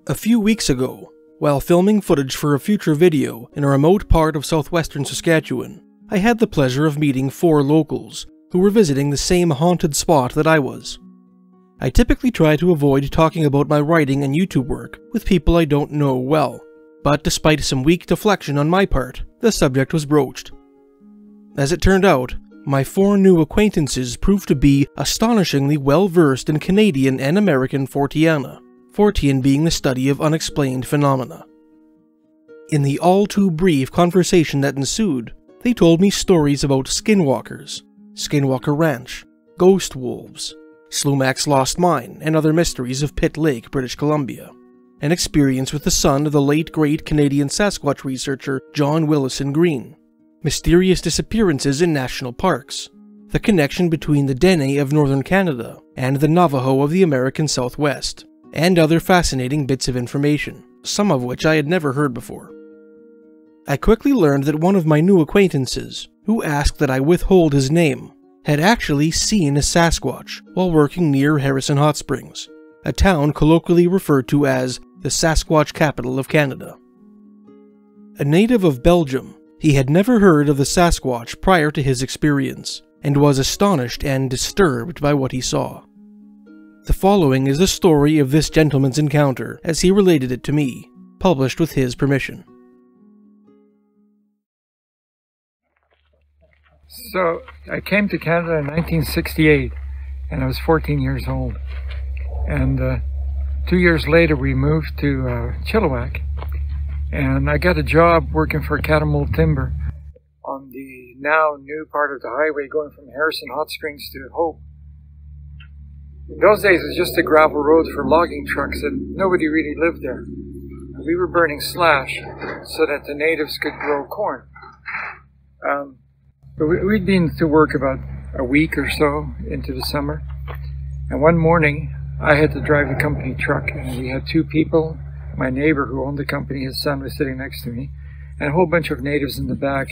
A few weeks ago, while filming footage for a future video in a remote part of southwestern Saskatchewan, I had the pleasure of meeting 4 locals who were visiting the same haunted spot that I was. I typically try to avoid talking about my writing and YouTube work with people I don't know well, but despite some weak deflection on my part, the subject was broached. As it turned out, my 4 new acquaintances proved to be astonishingly well-versed in Canadian and American Forteana, Fortean being the study of unexplained phenomena. In the all-too-brief conversation that ensued, they told me stories about skinwalkers, Skinwalker Ranch, ghost wolves, Slumac's Lost Mine, and other mysteries of Pitt Lake, British Columbia, an experience with the son of the late great Canadian Sasquatch researcher John Willison Green, mysterious disappearances in national parks, the connection between the Dene of northern Canada and the Navajo of the American Southwest, and other fascinating bits of information, some of which I had never heard before. I quickly learned that one of my new acquaintances, who asked that I withhold his name, had actually seen a Sasquatch while working near Harrison Hot Springs, a town colloquially referred to as the Sasquatch Capital of Canada. A native of Belgium, he had never heard of the Sasquatch prior to his experience, and was astonished and disturbed by what he saw. The following is the story of this gentleman's encounter as he related it to me, published with his permission. So, I came to Canada in 1968, and I was 14 years old. And 2 years later we moved to Chilliwack, and I got a job working for Catamount Timber on the now new part of the highway going from Harrison Hot Springs to Hope. In those days it was just a gravel road for logging trucks and nobody really lived there. We were burning slash so that the natives could grow corn. But we'd been to work about a week or so into the summer, and one morning I had to drive the company truck, and we had 2 people. My neighbor who owned the company, his son was sitting next to me, and a whole bunch of natives in the back,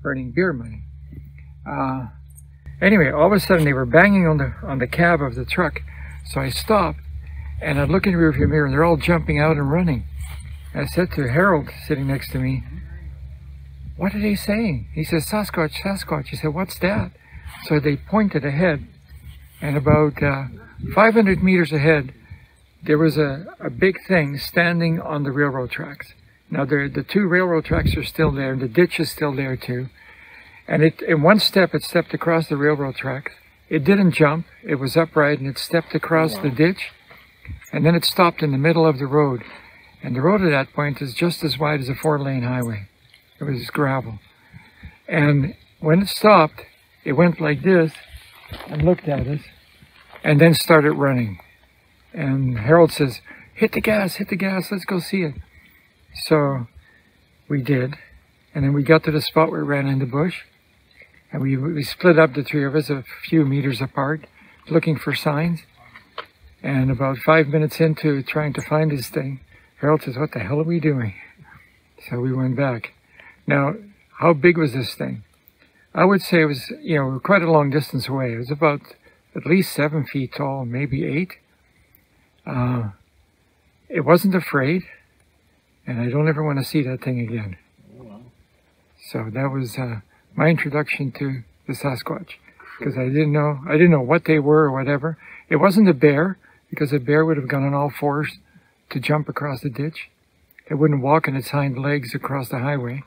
earning beer money. Anyway, all of a sudden they were banging on the cab of the truck, so I stopped, and I look in the rearview mirror, and they're all jumping out and running. And I said to Harold, sitting next to me, "What are they saying?" He says, "Sasquatch, Sasquatch." He said, "What's that?" So they pointed ahead, and about 500 meters ahead, there was a big thing standing on the railroad tracks. Now, the 2 railroad tracks are still there, and the ditch is still there too. And in one step, it stepped across the railroad tracks. It didn't jump. It was upright, and it stepped across the ditch, and then it stopped in the middle of the road. And the road at that point is just as wide as a 4-lane highway. It was gravel. And when it stopped, it went like this and looked at us and then started running. And Harold says, hit the gas, let's go see it." So we did. And then we got to the spot where it ran in the bush. And we split up, the 3 of us, a few meters apart, looking for signs. And about 5 minutes into trying to find this thing, Harold says, "What the hell are we doing?" So we went back. Now, how big was this thing? I would say it was, quite a long distance away. It was about at least 7 feet tall, maybe 8. It wasn't afraid, and I don't ever want to see that thing again. So that was my introduction to the Sasquatch, because I didn't know what they were or whatever. It wasn't a bear, because a bear would have gone on all 4s to jump across the ditch. It wouldn't walk on its hind legs across the highway.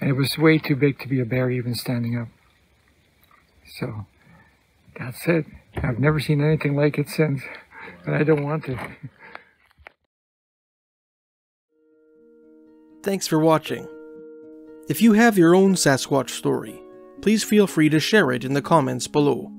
And it was way too big to be a bear even standing up. So, that's it. I've never seen anything like it since, but I don't want to. Thanks for watching. If you have your own Sasquatch story, please feel free to share it in the comments below.